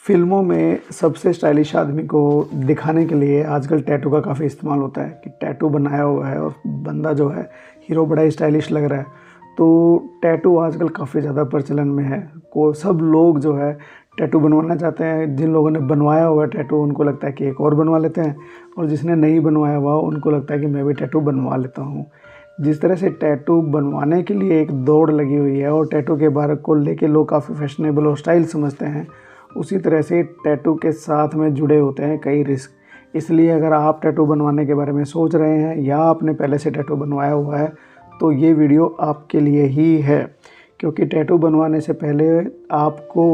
फ़िल्मों में सबसे स्टाइलिश आदमी को दिखाने के लिए आजकल टैटू का काफ़ी इस्तेमाल होता है कि टैटू बनाया हुआ है और बंदा जो है हीरो बड़ा ही स्टाइलिश लग रहा है। तो टैटू आजकल काफ़ी ज़्यादा प्रचलन में है। को सब लोग जो है टैटू बनवाना चाहते हैं। जिन लोगों ने बनवाया हुआ है टैटू उनको लगता है कि एक और बनवा लेते हैं, और जिसने नहीं बनवाया हुआ उनको लगता है कि मैं भी टैटू बनवा लेता हूँ। जिस तरह से टैटू बनवाने के लिए एक दौड़ लगी हुई है और टैटू के बारे को लेके लोग काफ़ी फैशनेबल और स्टाइल समझते हैं, उसी तरह से टैटू के साथ में जुड़े होते हैं कई रिस्क। इसलिए अगर आप टैटू बनवाने के बारे में सोच रहे हैं या आपने पहले से टैटू बनवाया हुआ है तो ये वीडियो आपके लिए ही है, क्योंकि टैटू बनवाने से पहले आपको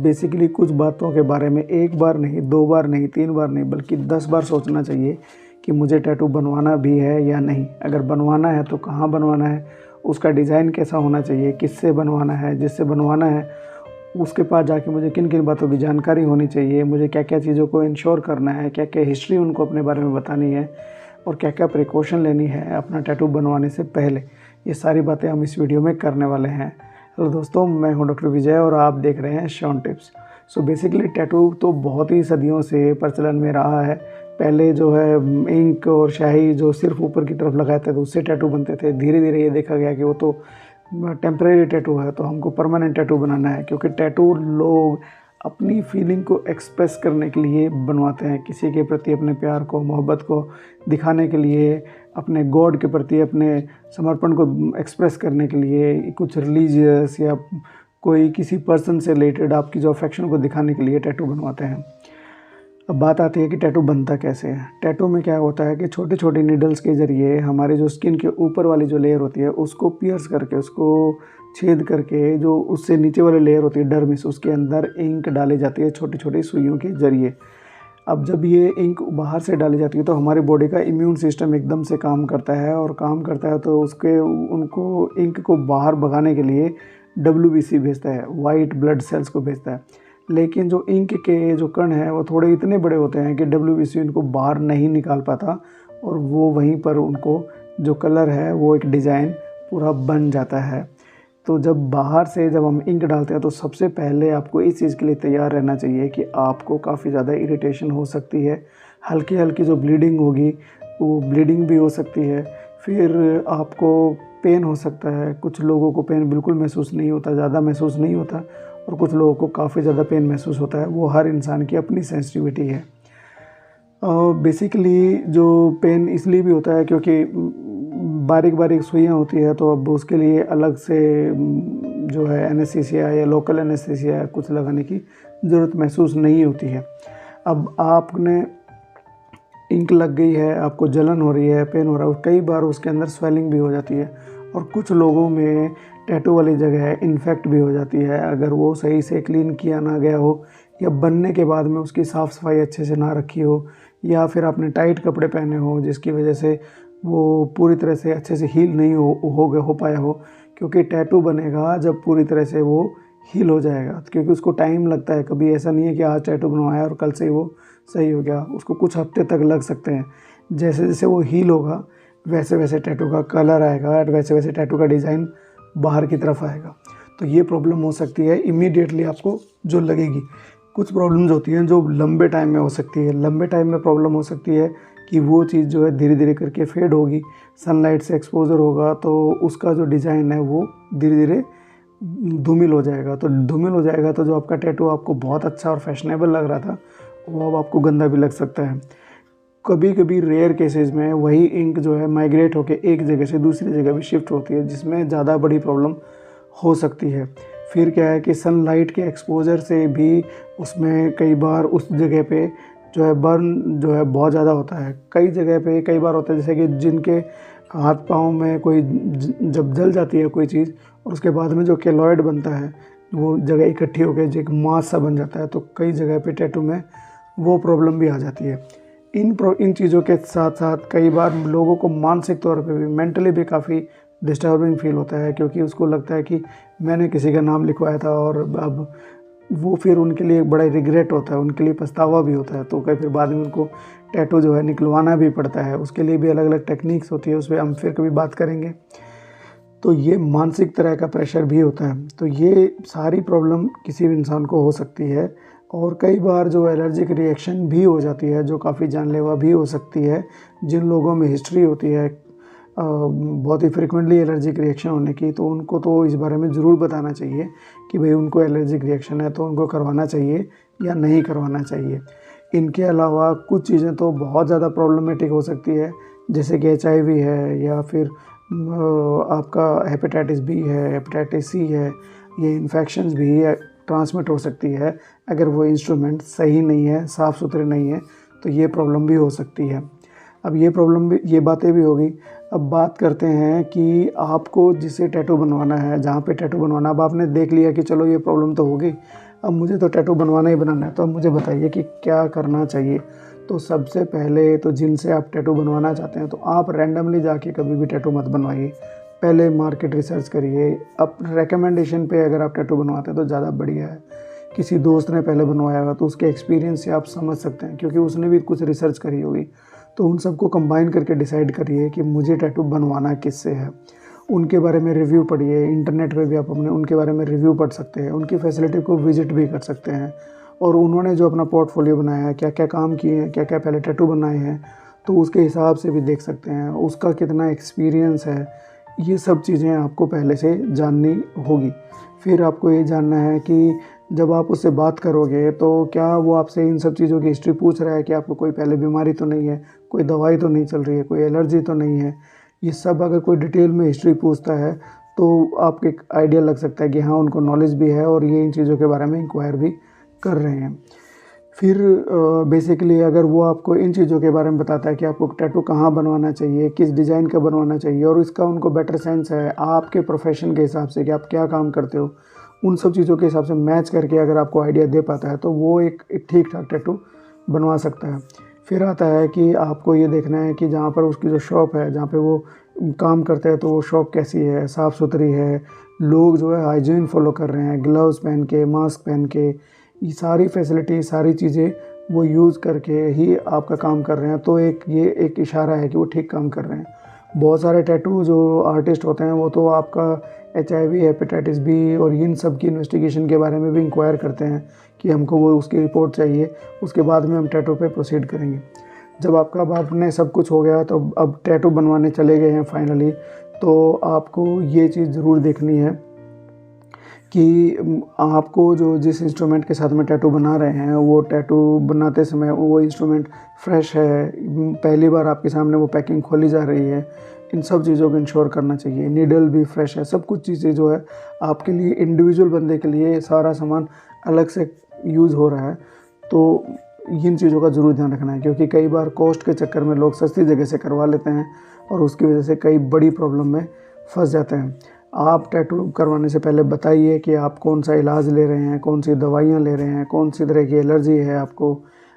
बेसिकली कुछ बातों के बारे में एक बार नहीं, दो बार नहीं, तीन बार नहीं, बल्कि 10 बार सोचना चाहिए कि मुझे टैटू बनवाना भी है या नहीं। अगर बनवाना है तो कहाँ बनवाना है, उसका डिज़ाइन कैसा होना चाहिए, किससे बनवाना है, जिससे बनवाना है उसके पास जाके मुझे किन किन बातों की जानकारी होनी चाहिए, मुझे क्या क्या चीज़ों को इंश्योर करना है, क्या क्या हिस्ट्री उनको अपने बारे में बतानी है और क्या क्या प्रिकॉशन लेनी है अपना टैटू बनवाने से पहले। ये सारी बातें हम इस वीडियो में करने वाले हैं। हेलो दोस्तों, मैं हूं डॉक्टर विजय और आप देख रहे हैं Shaun tips. So basically tattoo तो बहुत ही सदियों से प्रचलन में रहा है। पहले जो है इंक और स्याही जो सिर्फ ऊपर की तरफ लगाते थे उससे टैटू बनते थे। धीरे धीरे ये देखा गया कि वो तो टेम्परेरी टैटू है, तो हमको परमानेंट टैटू बनाना है, क्योंकि टैटू लोग अपनी फीलिंग को एक्सप्रेस करने के लिए बनवाते हैं। किसी के प्रति अपने प्यार को, मोहब्बत को दिखाने के लिए, अपने गॉड के प्रति अपने समर्पण को एक्सप्रेस करने के लिए, कुछ रिलीजियस या कोई किसी पर्सन से रिलेटेड आपकी जो अफेक्शन को दिखाने के लिए टैटू बनवाते हैं। अब बात आती है कि टैटू बनता कैसे है। टैटू में क्या होता है कि छोटे छोटे नीडल्स के ज़रिए हमारे जो स्किन के ऊपर वाली जो लेयर होती है उसको पियर्स करके, उसको छेद करके, जो उससे नीचे वाली लेयर होती है डर्मिस, उसके अंदर इंक डाली जाती है छोटी छोटी सुइयों के ज़रिए। अब जब ये इंक बाहर से डाली जाती है तो हमारी बॉडी का इम्यून सिस्टम एकदम से काम करता है, और काम करता है तो उनको इंक को बाहर भगाने के लिए WBC भेजता है, वाइट ब्लड सेल्स को भेजता है। लेकिन जो इंक के जो कण हैं वो थोड़े इतने बड़े होते हैं कि WBC उनको बाहर नहीं निकाल पाता, और वो वहीं पर उनको जो कलर है वो एक डिज़ाइन पूरा बन जाता है। तो जब हम इंक डालते हैं तो सबसे पहले आपको इस चीज़ के लिए तैयार रहना चाहिए कि आपको काफ़ी ज़्यादा इरिटेशन हो सकती है। हल्की हल्की जो ब्लीडिंग होगी वो ब्लीडिंग भी हो सकती है। फिर आपको पेन हो सकता है। कुछ लोगों को पेन बिल्कुल महसूस नहीं होता, ज़्यादा महसूस नहीं होता, और कुछ लोगों को काफ़ी ज़्यादा पेन महसूस होता है। वो हर इंसान की अपनी सेंसिटिविटी है। बेसिकली जो पेन इसलिए भी होता है क्योंकि बारीक बारीक सुइयाँ होती है, तो अब उसके लिए अलग से जो है एनेस्थीसिया या लोकल एनेस्थीसिया कुछ लगाने की ज़रूरत महसूस नहीं होती है। अब आपने इंक लग गई है, आपको जलन हो रही है, पेन हो रहा है, कई बार उसके अंदर स्वेलिंग भी हो जाती है, और कुछ लोगों में टैटू वाली जगह इन्फेक्ट भी हो जाती है अगर वो सही से क्लीन किया ना गया हो, या बनने के बाद में उसकी साफ़ सफाई अच्छे से ना रखी हो, या फिर आपने टाइट कपड़े पहने हो जिसकी वजह से वो पूरी तरह से अच्छे से हील नहीं हो पाया हो। क्योंकि टैटू बनेगा जब पूरी तरह से वो हील हो जाएगा, क्योंकि उसको टाइम लगता है। कभी ऐसा नहीं है कि आज टैटू बनवाया और कल से ही वो सही हो गया, उसको कुछ हफ्ते तक लग सकते हैं। जैसे जैसे वो हील होगा वैसे वैसे टैटू का कलर आएगा और वैसे वैसे टैटू का डिज़ाइन बाहर की तरफ आएगा। तो ये प्रॉब्लम हो सकती है इमीडिएटली आपको जो लगेगी। कुछ प्रॉब्लम्स होती हैं जो लंबे टाइम में हो सकती है। लंबे टाइम में प्रॉब्लम हो सकती है कि वो चीज़ जो है धीरे धीरे करके फेड होगी, सनलाइट से एक्सपोजर होगा तो उसका जो डिज़ाइन है वो धीरे धीरे धूमिल हो जाएगा। तो धूमिल हो जाएगा तो जो आपका टैटू आपको बहुत अच्छा और फैशनेबल लग रहा था वो अब आपको गंदा भी लग सकता है। कभी कभी रेयर केसेस में वही इंक जो है माइग्रेट होकर एक जगह से दूसरी जगह भी शिफ्ट होती है, जिसमें ज़्यादा बड़ी प्रॉब्लम हो सकती है। फिर क्या है कि सनलाइट के एक्सपोजर से भी उसमें कई बार उस जगह पे जो है बर्न जो है बहुत ज़्यादा होता है। कई जगह पे कई बार होता है, जैसे कि जिनके हाथ पाँव में कोई जब जल जाती है कोई चीज़ और उसके बाद में जो केलॉइड बनता है वो जगह इकट्ठी होकर जो एक मास सा बन जाता है, तो कई जगह पे टैटू में वो प्रॉब्लम भी आ जाती है। इन चीज़ों के साथ साथ कई बार लोगों को मानसिक तौर पे भी, मेंटली भी काफ़ी डिस्टर्बिंग फील होता है, क्योंकि उसको लगता है कि मैंने किसी का नाम लिखवाया था और अब वो फिर उनके लिए बड़ा रिग्रेट होता है, उनके लिए पछतावा भी होता है। तो कई फिर बाद में उनको टैटू जो है निकलवाना भी पड़ता है। उसके लिए भी अलग अलग टेक्निक्स होती है, उस पर हम फिर कभी बात करेंगे। तो ये मानसिक तरह का प्रेशर भी होता है। तो ये सारी प्रॉब्लम किसी भी इंसान को हो सकती है और कई बार जो एलर्जिक रिएक्शन भी हो जाती है, जो काफ़ी जानलेवा भी हो सकती है। जिन लोगों में हिस्ट्री होती है बहुत ही फ्रीक्वेंटली एलर्जिक रिएक्शन होने की, तो उनको तो इस बारे में ज़रूर बताना चाहिए कि भाई उनको एलर्जिक रिएक्शन है, तो उनको करवाना चाहिए या नहीं करवाना चाहिए। इनके अलावा कुछ चीज़ें तो बहुत ज़्यादा प्रॉब्लमेटिक हो सकती है, जैसे कि HIV है या फिर आपका हेपेटाइटिस बी है, हेपेटाइटिस सी है, ये इन्फेक्शंस भी ट्रांसमिट हो सकती है। अगर वो इंस्ट्रूमेंट सही नहीं है, साफ़ सुथरे नहीं है, तो ये प्रॉब्लम भी हो सकती है। अब ये बातें भी होगी। अब बात करते हैं कि आपको जिसे टैटू बनवाना है, जहाँ पे टैटू बनवाना, अब आपने देख लिया कि चलो ये प्रॉब्लम तो होगी, अब मुझे तो टैटू बनवाना ही बनाना है, तो अब मुझे बताइए कि क्या करना चाहिए। तो सबसे पहले तो जिनसे आप टैटू बनवाना चाहते हैं, तो आप रैंडमली जाके कभी भी टैटू मत बनवाइए। पहले मार्केट रिसर्च करिए। अब रिकमेंडेशन पे अगर आप टैटू बनवाते हैं तो ज़्यादा बढ़िया है। किसी दोस्त ने पहले बनवाया हुआ तो उसके एक्सपीरियंस से आप समझ सकते हैं, क्योंकि उसने भी कुछ रिसर्च करी होगी। तो उन सबको कंबाइन करके डिसाइड करिए कि मुझे टैटू बनवाना किससे है। उनके बारे में रिव्यू पढ़िए। इंटरनेट पे भी आप अपने उनके बारे में रिव्यू पढ़ सकते हैं, उनकी फैसिलिटी को विज़िट भी कर सकते हैं। और उन्होंने जो अपना पोर्टफोलियो बनाया है, क्या क्या काम किए हैं, क्या क्या पहले टैटू बनाए हैं, तो उसके हिसाब से भी देख सकते हैं उसका कितना एक्सपीरियंस है। ये सब चीज़ें आपको पहले से जाननी होगी। फिर आपको ये जानना है कि जब आप उससे बात करोगे तो क्या वो आपसे इन सब चीज़ों की हिस्ट्री पूछ रहा है कि आपको कोई पहले बीमारी तो नहीं है, कोई दवाई तो नहीं चल रही है, कोई एलर्जी तो नहीं है। ये सब अगर कोई डिटेल में हिस्ट्री पूछता है तो आपको एक आइडिया लग सकता है कि हाँ, उनको नॉलेज भी है और ये इन चीज़ों के बारे में इंक्वायर भी कर रहे हैं। फिर बेसिकली अगर वो आपको इन चीज़ों के बारे में बताता है कि आपको टैटू कहाँ बनवाना चाहिए, किस डिज़ाइन का बनवाना चाहिए, और इसका उनको बेटर सेंस है आपके प्रोफेशन के हिसाब से कि आप क्या काम करते हो, उन सब चीज़ों के हिसाब से मैच करके अगर आपको आइडिया दे पाता है तो वो एक ठीक ठाक टैटू बनवा सकता है। फिर आता है कि आपको ये देखना है कि जहाँ पर उसकी जो शॉप है, जहाँ पे वो काम करते हैं, तो वो शॉप कैसी है, साफ़ सुथरी है, लोग जो है हाइजीन फॉलो कर रहे हैं, ग्लव्स पहन के, मास्क पहन के, ये सारी फैसिलिटी, सारी चीज़ें वो यूज़ करके ही आपका काम कर रहे हैं, तो ये एक इशारा है कि वो ठीक काम कर रहे हैं। बहुत सारे टैटू जो आर्टिस्ट होते हैं वो तो आपका HIV, हेपेटाइटिस बी और इन सब की इन्वेस्टिगेशन के बारे में भी इंक्वायर करते हैं कि हमको वो उसकी रिपोर्ट चाहिए, उसके बाद में हम टैटू पे प्रोसीड करेंगे। जब अब आपने सब कुछ हो गया तो अब टैटू बनवाने चले गए हैं फाइनली, तो आपको ये चीज़ ज़रूर देखनी है कि आपको जो जिस इंस्ट्रूमेंट के साथ में टैटू बना रहे हैं, वो टैटू बनाते समय वो इंस्ट्रूमेंट फ्रेश है, पहली बार आपके सामने वो पैकिंग खोली जा रही है, इन सब चीज़ों को इंश्योर करना चाहिए। नीडल भी फ्रेश है, सब कुछ चीज़ें जो है आपके लिए इंडिविजुअल बंदे के लिए सारा सामान अलग से यूज़ हो रहा है, तो इन चीज़ों का ज़रूर ध्यान रखना है, क्योंकि कई बार कॉस्ट के चक्कर में लोग सस्ती जगह से करवा लेते हैं और उसकी वजह से कई बड़ी प्रॉब्लम में फंस जाते हैं। आप टैटू करवाने से पहले बताइए कि आप कौन सा इलाज ले रहे हैं, कौन सी दवाइयाँ ले रहे हैं, कौन सी तरह की एलर्जी है आपको।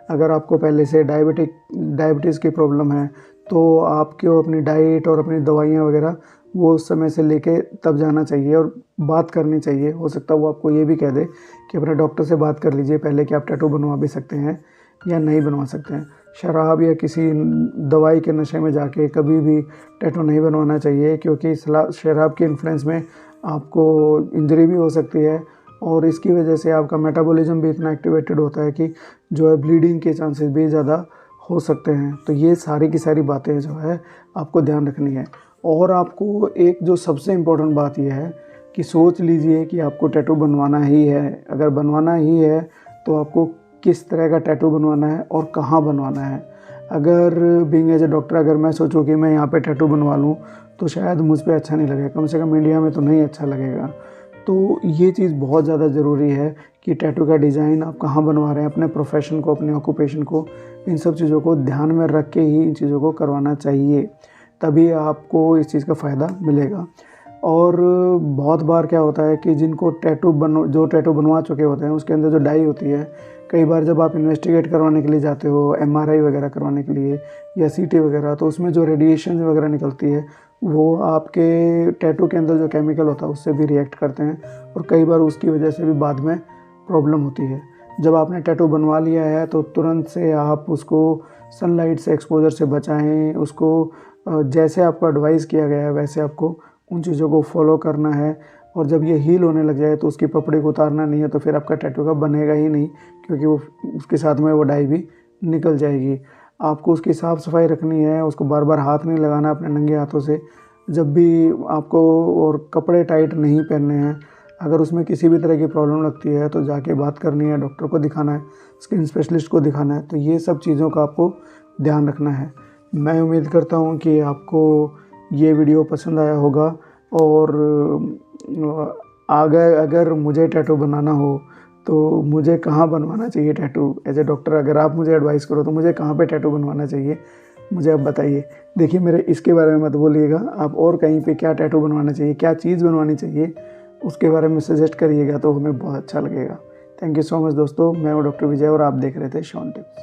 अगर आपको पहले से डायबिटीज़ की प्रॉब्लम है तो आपको अपनी डाइट और अपनी दवाइयाँ वगैरह वो उस समय से लेके तब जाना चाहिए और बात करनी चाहिए। हो सकता है वो आपको ये भी कह दे कि अपने डॉक्टर से बात कर लीजिए पहले कि आप टैटू बनवा भी सकते हैं या नहीं बनवा सकते हैं। शराब या किसी दवाई के नशे में जाके कभी भी टैटू नहीं बनवाना चाहिए, क्योंकि शराब के इन्फ्लुएंस में आपको इंजरी भी हो सकती है और इसकी वजह से आपका मेटाबॉलिज्म भी इतना एक्टिवेटेड होता है कि जो है ब्लीडिंग के चांसेस भी ज़्यादा हो सकते हैं। तो ये सारी की सारी बातें जो है आपको ध्यान रखनी है। और आपको एक जो सबसे इम्पोर्टेंट बात यह है कि सोच लीजिए कि आपको टैटू बनवाना ही है। अगर बनवाना ही है तो आपको किस तरह का टैटू बनवाना है और कहाँ बनवाना है। अगर बीइंग एज ए डॉक्टर अगर मैं सोचूं कि मैं यहाँ पे टैटू बनवा लूँ तो शायद मुझ पे अच्छा नहीं लगेगा, कम से कम इंडिया में तो नहीं अच्छा लगेगा। तो ये चीज़ बहुत ज़्यादा ज़रूरी है कि टैटू का डिज़ाइन आप कहाँ बनवा रहे हैं, अपने प्रोफेशन को, अपने ऑक्यूपेशन को, इन सब चीज़ों को ध्यान में रख के ही इन चीज़ों को करवाना चाहिए, तभी आपको इस चीज़ का फ़ायदा मिलेगा। और बहुत बार क्या होता है कि जो टैटू बनवा चुके होते हैं उसके अंदर जो डाई होती है, कई बार जब आप इन्वेस्टिगेट करवाने के लिए जाते हो, MRI वगैरह करवाने के लिए या CT वगैरह, तो उसमें जो रेडिएशन वगैरह निकलती है वो आपके टैटू के अंदर जो केमिकल होता है उससे भी रिएक्ट करते हैं और कई बार उसकी वजह से भी बाद में प्रॉब्लम होती है। जब आपने टैटू बनवा लिया है तो तुरंत से आप उसको सनलाइट से एक्सपोजर से बचाएं, उसको जैसे आपको एडवाइस किया गया है वैसे आपको उन चीज़ों को फॉलो करना है। और जब ये हील होने लग जाए तो उसकी पपड़ी को उतारना नहीं है, तो फिर आपका टैटू का बनेगा ही नहीं, क्योंकि वो उसके साथ में वो डाई भी निकल जाएगी। आपको उसकी साफ़ सफाई रखनी है, उसको बार बार हाथ नहीं लगाना अपने नंगे हाथों से जब भी आपको, और कपड़े टाइट नहीं पहनने हैं। अगर उसमें किसी भी तरह की प्रॉब्लम लगती है तो जाके बात करनी है, डॉक्टर को दिखाना है, स्किन स्पेशलिस्ट को दिखाना है। तो ये सब चीज़ों का आपको ध्यान रखना है। मैं उम्मीद करता हूँ कि आपको ये वीडियो पसंद आया होगा, और आगे अगर मुझे टैटू बनाना हो तो मुझे कहाँ बनवाना चाहिए टैटू, एज ए डॉक्टर अगर आप मुझे एडवाइस करो तो मुझे कहाँ पे टैटू बनवाना चाहिए, मुझे आप बताइए। देखिए, मेरे इसके बारे में मत बोलिएगा, आप और कहीं पे क्या टैटू बनवाना चाहिए, क्या चीज़ बनवानी चाहिए, उसके बारे में सजेस्ट करिएगा तो हमें बहुत अच्छा लगेगा। थैंक यू सो मच दोस्तों, मैं हूँ डॉक्टर विजय और आप देख रहे थे शॉन टिप्स।